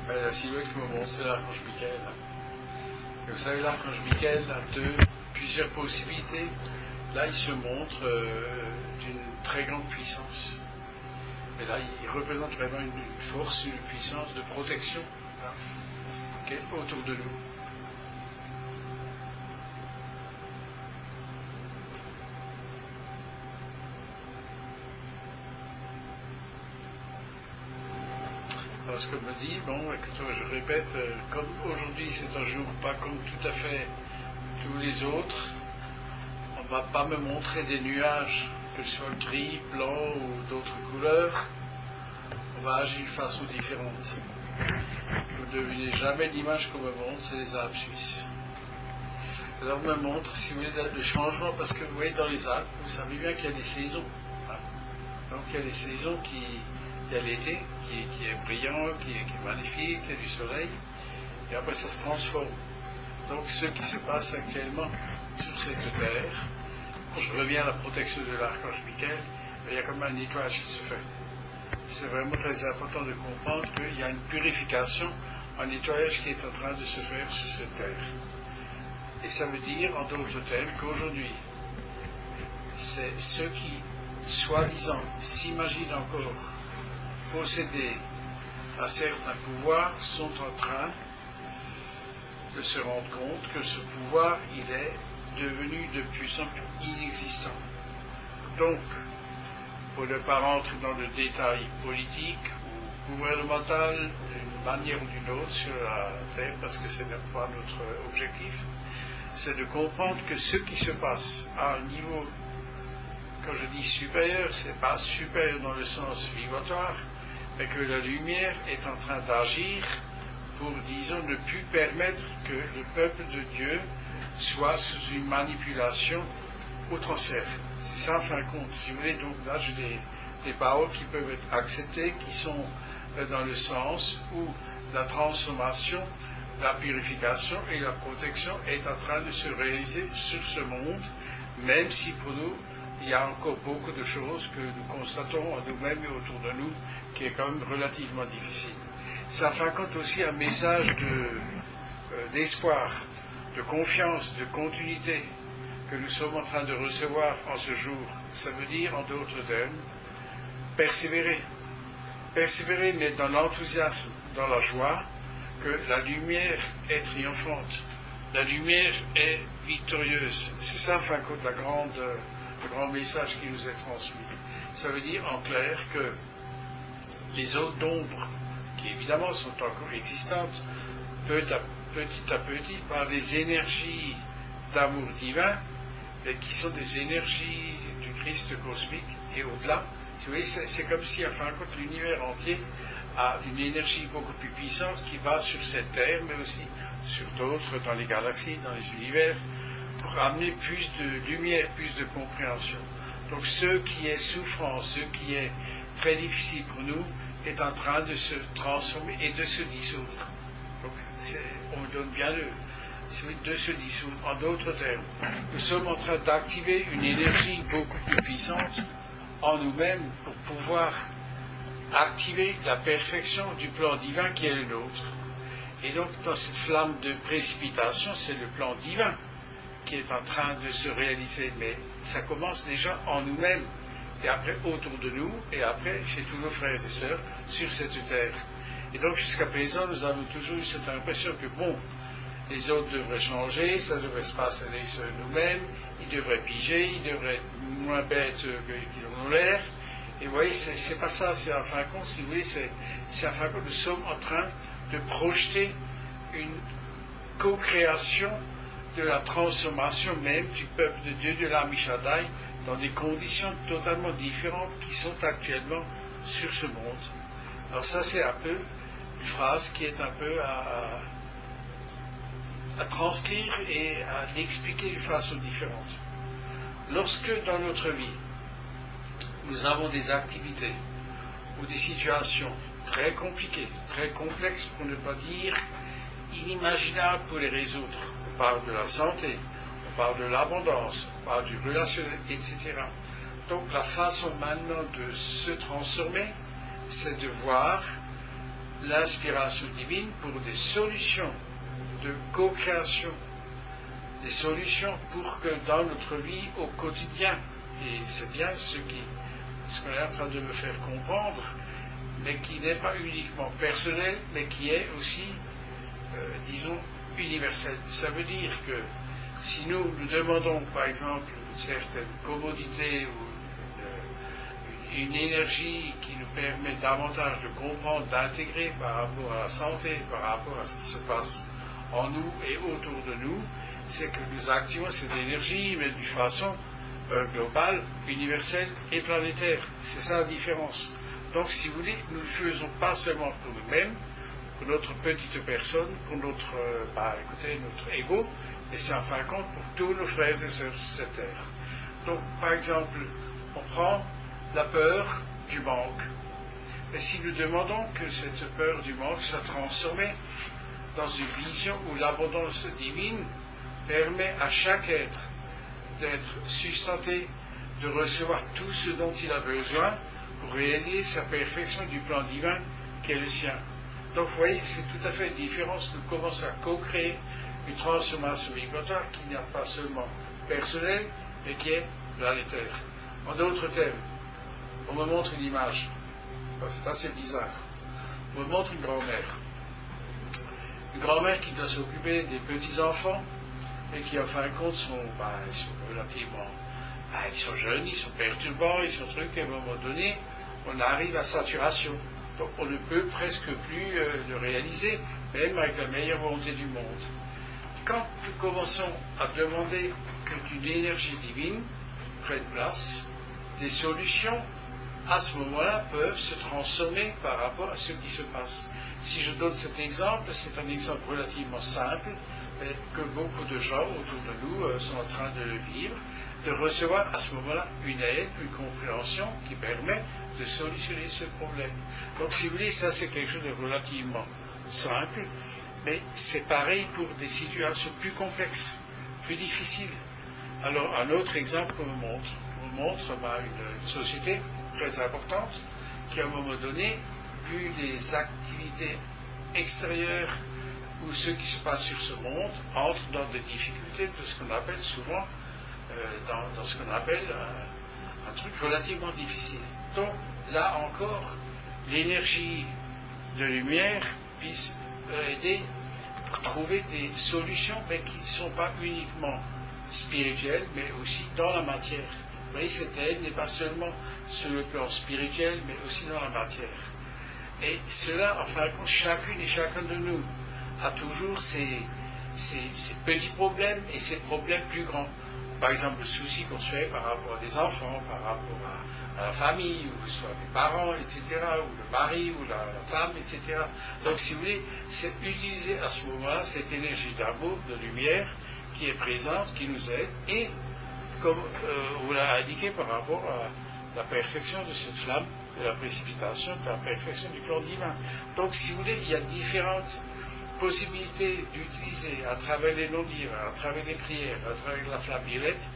La silhouette que me montre, c'est l'archange Michael. Et vous savez, l'archange Michael a plusieurs possibilités. Là, il se montre d'une très grande puissance. Et là, il représente vraiment une force, une puissance de protection qui est autour de nous. Alors, ce que me dit, écoute, je répète, comme aujourd'hui c'est un jour pas comme tout à fait tous les autres, on ne va pas me montrer des nuages, que ce soit gris, blanc ou d'autres couleurs, on va agir d'une façon différente. Vous ne devinez jamais l'image qu'on me montre, c'est les Alpes suisses. Alors on me montre, si vous voulez, le changement, parce que vous voyez dans les Alpes, vous savez bien qu'il y a des saisons. Donc il y a des saisons il y a l'été qui est brillant, qui est magnifique, il y a du soleil, et après ça se transforme. Donc ce qui se passe actuellement sur cette terre, je reviens à la protection de l'archange Michael, il y a comme un nettoyage qui se fait. C'est vraiment très important de comprendre qu'il y a une purification, un nettoyage qui est en train de se faire sur cette terre. Et ça veut dire, en d'autres termes, qu'aujourd'hui, c'est ceux qui, soi-disant, s'imaginent encore posséder un certain pouvoir sont en train de se rendre compte que ce pouvoir, il est devenu de plus en plus inexistant. Donc, pour ne pas rentrer dans le détail politique ou gouvernemental d'une manière ou d'une autre sur la Terre, parce que ce n'est pas notre objectif, c'est de comprendre que ce qui se passe à un niveau, quand je dis supérieur, ce n'est pas supérieur dans le sens vibratoire, mais que la lumière est en train d'agir pour, disons, ne plus permettre que le peuple de Dieu soit sous une manipulation outrancière. C'est ça, en fin de compte. Si vous voulez, donc là, j'ai des paroles qui peuvent être acceptées, qui sont dans le sens où la transformation, la purification et la protection est en train de se réaliser sur ce monde, même si pour nous, il y a encore beaucoup de choses que nous constatons en nous-mêmes et autour de nous, qui est quand même relativement difficile. Ça fait compte aussi un message d'espoir, de confiance, de continuité que nous sommes en train de recevoir en ce jour. Ça veut dire, en d'autres termes, persévérer. Persévérer, mais dans l'enthousiasme, dans la joie, que la lumière est triomphante. La lumière est victorieuse. C'est ça, en fin de compte, le grand message qui nous est transmis. Ça veut dire, en clair, que les zones d'ombre, qui évidemment sont encore existantes, petit à petit, par des énergies d'amour divin, et qui sont des énergies du Christ cosmique et au-delà. Si vous voyez, c'est comme si, en fin de compte, l'univers entier a une énergie beaucoup plus puissante qui va sur cette Terre, mais aussi sur d'autres, dans les galaxies, dans les univers, pour amener plus de lumière, plus de compréhension. Donc ce qui est souffrant, ce qui est très difficile pour nous, est en train de se transformer et de se dissoudre. Donc on donne bien de se dissoudre. En d'autres termes, nous sommes en train d'activer une énergie beaucoup plus puissante en nous-mêmes pour pouvoir activer la perfection du plan divin qui est le nôtre. Et donc dans cette flamme de précipitation, c'est le plan divin qui est en train de se réaliser, mais ça commence déjà en nous-mêmes, et après autour de nous, et après chez tous nos frères et sœurs sur cette terre. Et donc jusqu'à présent, nous avons toujours eu cette impression que les autres devraient changer, ça devrait se passer sur nous-mêmes, ils devraient piger, ils devraient être moins bêtes qu'ils en ont l'air. Et vous voyez, c'est pas ça, c'est en fin de compte, si vous voulez, c'est en fin de compte, nous sommes en train de projeter une co-création de la transformation même du peuple de Dieu, de l'Amishadai, dans des conditions totalement différentes qui sont actuellement sur ce monde. Alors ça, c'est un peu une phrase qui est un peu à transcrire et à l'expliquer d'une façon différente. Lorsque dans notre vie, nous avons des activités ou des situations très compliquées, très complexes, pour ne pas dire inimaginables pour les résoudre, on parle de la santé, on parle de l'abondance, on parle du relationnel, etc. Donc la façon maintenant de se transformer, c'est de voir l'inspiration divine pour des solutions de co-création, des solutions pour que dans notre vie au quotidien, et c'est bien ce qu'on est en train de me faire comprendre, mais qui n'est pas uniquement personnel, mais qui est aussi, disons, universel. Ça veut dire que si nous demandons, par exemple, une certaine commodité ou une énergie qui nous permet davantage de comprendre, d'intégrer par rapport à la santé, par rapport à ce qui se passe en nous et autour de nous, c'est que nous activons cette énergie, mais d'une façon globale, universelle et planétaire. C'est ça la différence. Donc, si vous voulez, nous ne le faisons pas seulement pour nous-mêmes, pour notre petite personne, pour notre, notre ego, mais c'est en fin de compte pour tous nos frères et sœurs sur cette terre. Donc, par exemple, on prend la peur du manque. Et si nous demandons que cette peur du manque soit transformée dans une vision où l'abondance divine permet à chaque être d'être sustenté, de recevoir tout ce dont il a besoin pour réaliser sa perfection du plan divin qui est le sien. Donc vous voyez, c'est tout à fait différent. Nous commençons à co-créer une transformation vibratoire qui n'est pas seulement personnelle, mais qui est planétaire. En d'autres termes, on me montre une image. C'est assez bizarre. On me montre une grand-mère. Une grand-mère qui doit s'occuper des petits-enfants et qui, en fin de compte, sont relativement... ils sont jeunes, ils sont perturbants, ils sont trucs, et à un moment donné, on arrive à saturation. Donc on ne peut presque plus le réaliser, même avec la meilleure volonté du monde. Quand nous commençons à demander qu'une énergie divine prenne place, des solutions à ce moment-là peuvent se transformer par rapport à ce qui se passe. Si je donne cet exemple, c'est un exemple relativement simple, mais que beaucoup de gens autour de nous sont en train de vivre, de recevoir à ce moment-là une aide, une compréhension qui permet de solutionner ce problème. Donc si vous voulez, ça c'est quelque chose de relativement simple, mais c'est pareil pour des situations plus complexes, plus difficiles. Alors un autre exemple qu'on me montre une société très importante qui à un moment donné, vu les activités extérieures ou ce qui se passe sur ce monde, entre dans des difficultés de ce qu'on appelle souvent, dans ce qu'on appelle un truc relativement difficile. Donc là encore, l'énergie de lumière puisse aider pour trouver des solutions, mais qui ne sont pas uniquement spirituelles, mais aussi dans la matière. Vous voyez, cette aide n'est pas seulement sur le plan spirituel, mais aussi dans la matière. Et cela, enfin, chacune et chacun de nous a toujours ces petits problèmes et ces problèmes plus grands. Par exemple, le souci qu'on se fait par rapport à des enfants, par rapport à la famille, ou soit les parents, etc., ou le mari, ou la femme, etc. Donc, si vous voulez, c'est utiliser à ce moment-là cette énergie d'amour, de lumière, qui est présente, qui nous aide, et comme vous l'avez indiqué par rapport à la perfection de cette flamme, de la précipitation, de la perfection du plan divin. Donc, si vous voulez, il y a différentes possibilités d'utiliser à travers les non-dires, à travers les prières, à travers la flamme violette.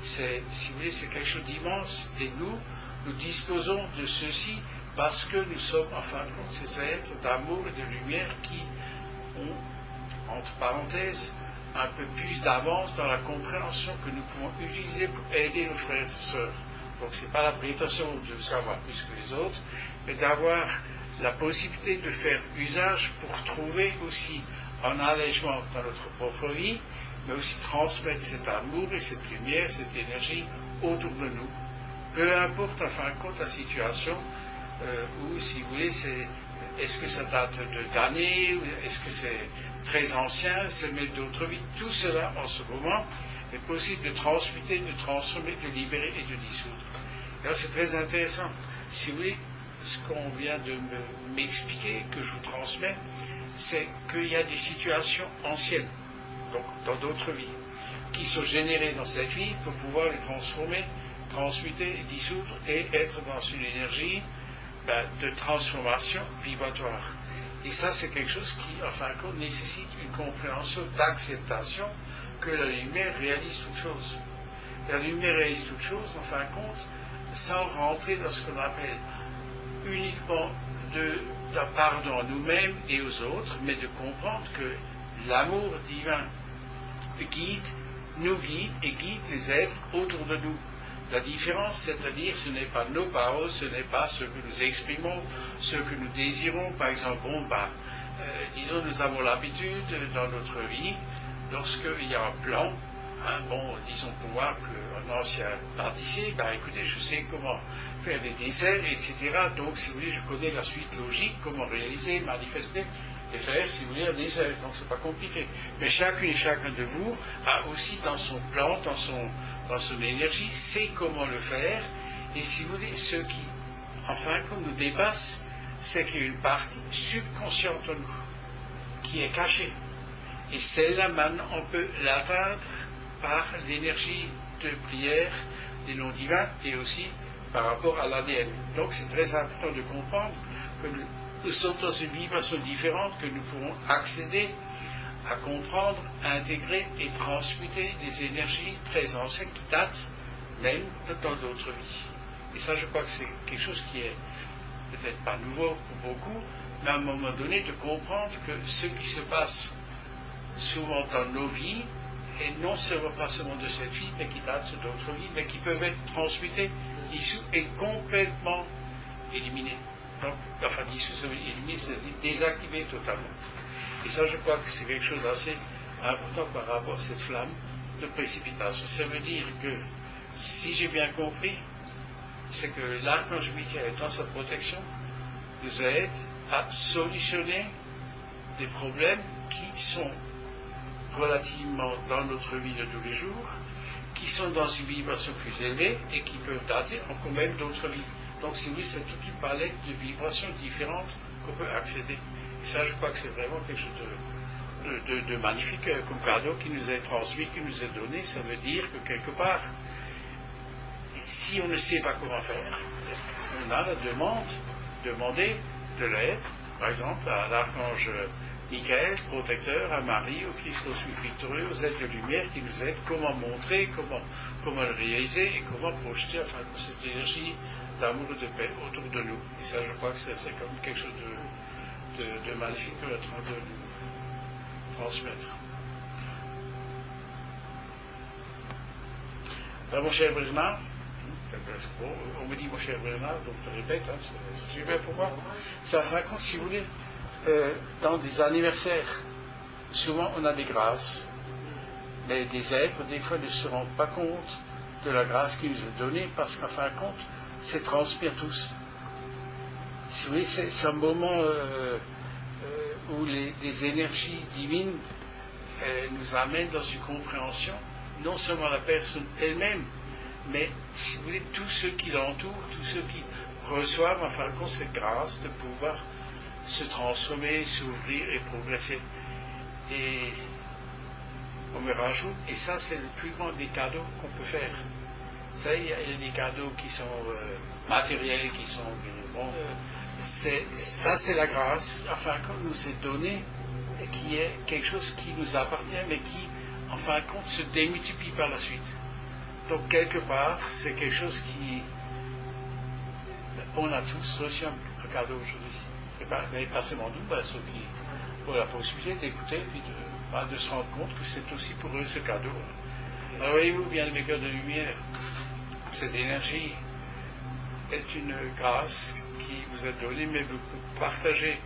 Si vous voulez, c'est quelque chose d'immense. Et nous disposons de ceci parce que nous sommes, en fin de compte, ces êtres d'amour et de lumière qui ont, entre parenthèses, un peu plus d'avance dans la compréhension que nous pouvons utiliser pour aider nos frères et sœurs. Donc ce n'est pas la prétention de savoir plus que les autres, mais d'avoir la possibilité de faire usage pour trouver aussi un allègement dans notre propre vie, mais aussi transmettre cet amour et cette lumière, cette énergie autour de nous. Peu importe en fin de compte la situation, ou si vous voulez, est-ce que ça date d'années, ou est-ce que c'est très ancien, c'est même d'autres vies. Tout cela, en ce moment, est possible de transmuter, de transformer, de libérer et de dissoudre. Alors c'est très intéressant. Si vous voulez, ce qu'on vient de m'expliquer, que je vous transmets, c'est qu'il y a des situations anciennes, donc dans d'autres vies, qui sont générées dans cette vie pour pouvoir les transformer, transmuter, dissoudre et être dans une énergie de transformation vibratoire. Et ça, c'est quelque chose qui, en fin de compte, nécessite une compréhension d'acceptation que la lumière réalise toute chose. La lumière réalise toute chose, en fin de compte, sans rentrer dans ce qu'on appelle uniquement de pardon à nous-mêmes et aux autres, mais de comprendre que l'amour divin nous guide et guide les êtres autour de nous. La différence, c'est-à-dire, ce n'est pas nos paroles, ce n'est pas ce que nous exprimons, ce que nous désirons. Par exemple, disons, nous avons l'habitude dans notre vie, lorsqu'il y a un plan, disons pour moi qu'un ancien pâtissier, écoutez, je sais comment faire des desserts, etc. Donc, si vous voulez, je connais la suite logique, comment réaliser, manifester et faire, si vous voulez, un dessert. Donc, c'est pas compliqué. Mais chacune et chacun de vous a aussi dans son plan, dans son énergie, sait comment le faire. Et si vous voulez, ce qui, enfin, comme nous dépasse, c'est qu'il y a une partie subconsciente de nous qui est cachée. Et celle-là, maintenant, on peut l'atteindre par l'énergie de prière des noms divins et aussi par rapport à l'ADN. Donc, c'est très important de comprendre que nous sommes dans une vibration différente, que nous pourrons accéder à comprendre, à intégrer et transmuter des énergies très anciennes qui datent même dans d'autres vies. Et ça, je crois que c'est quelque chose qui est peut-être pas nouveau pour beaucoup, mais à un moment donné, de comprendre que ce qui se passe souvent dans nos vies, et non seulement pas seulement de cette vie, mais qui datent d'autres vies, mais qui peuvent être transmutés, dissous et complètement éliminés. Donc, enfin, dissous, ça veut dire éliminer, c'est-à-dire désactiver totalement. Et ça, je crois que c'est quelque chose d'assez important par rapport à cette flamme de précipitation. Ça veut dire que, si j'ai bien compris, c'est que l'archange Michael, dans sa protection, nous aide à solutionner des problèmes qui sont relativement dans notre vie de tous les jours, qui sont dans une vibration plus élevée et qui peuvent dater encore même d'autres vies. Donc, si oui, c'est toute une palette de vibrations différentes qu'on peut accéder. Et ça, je crois que c'est vraiment quelque chose de magnifique comme cadeau qui nous est transmis, qui nous est donné. Ça veut dire que quelque part, si on ne sait pas comment faire, on a la demander de l'aide, par exemple, à l'archange Michael, protecteur, à Marie, au Christ victorieux, aux êtres de lumière qui nous aident comment montrer, comment le réaliser et comment projeter cette énergie d'amour et de paix autour de nous. Et ça, je crois que c'est comme quelque chose de magnifique qu'on est en train de nous transmettre. Alors, mon cher Bernard, on me dit mon cher Bernard, donc je répète, c'est super pour moi. Ça raconte, si vous voulez, dans des anniversaires, souvent on a des grâces, mais des êtres, des fois, ne se rendent pas compte de la grâce qui nous est donnée, parce qu'en fin de compte, c'est transmis à tous. Si vous voulez, c'est un moment où les énergies divines nous amènent dans une compréhension, non seulement la personne elle-même, mais, si vous voulez, tous ceux qui l'entourent, tous ceux qui reçoivent, en fin de compte, cette grâce de pouvoir se transformer, s'ouvrir et progresser. Et on me rajoute, et ça, c'est le plus grand des cadeaux qu'on peut faire. Vous savez, il y a des cadeaux qui sont matériels, qui sont... ça, c'est la grâce, enfin, qu'on nous est donnée, qui est quelque chose qui nous appartient, mais qui, en fin de compte, se démultiplie par la suite. Donc, quelque part, c'est quelque chose qui... On a tous reçu un cadeau aujourd'hui. Mais pas seulement nous, ceux qui ont la possibilité d'écouter et de se rendre compte que c'est aussi pour eux ce cadeau. Alors, voyez-vous, bien mes cœurs de lumière, cette énergie est une grâce qui vous est donnée, mais vous partagez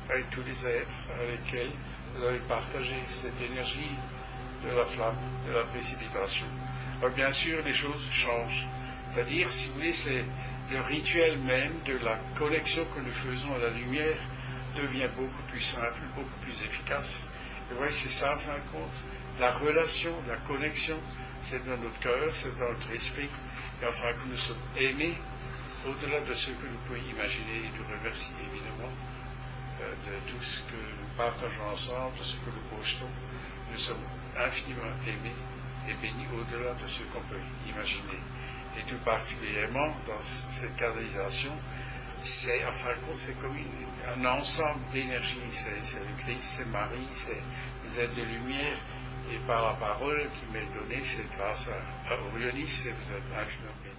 avec tous les êtres avec lesquels vous avez partagé cette énergie de la flamme, de la précipitation. Alors, bien sûr, les choses changent. C'est-à-dire, si vous voulez, c'est le rituel même de la connexion que nous faisons à la lumière devient beaucoup plus simple, beaucoup plus efficace. Et vous voyez, c'est ça, en fin de compte. La relation, la connexion, c'est dans notre cœur, c'est dans notre esprit. Et enfin, que nous sommes aimés au-delà de ce que nous pouvons imaginer. Et nous remercie évidemment de tout ce que nous partageons ensemble, de ce que nous projetons. Nous sommes infiniment aimés et bénis au-delà de ce qu'on peut imaginer. Et tout particulièrement dans cette canalisation, c'est, en fin de compte, c'est comme un ensemble d'énergie. C'est le Christ, c'est Marie, c'est les êtres de lumière. Et par la parole qui m'est donnée, c'est grâce à Orionis, et vous êtes infiniment bénis.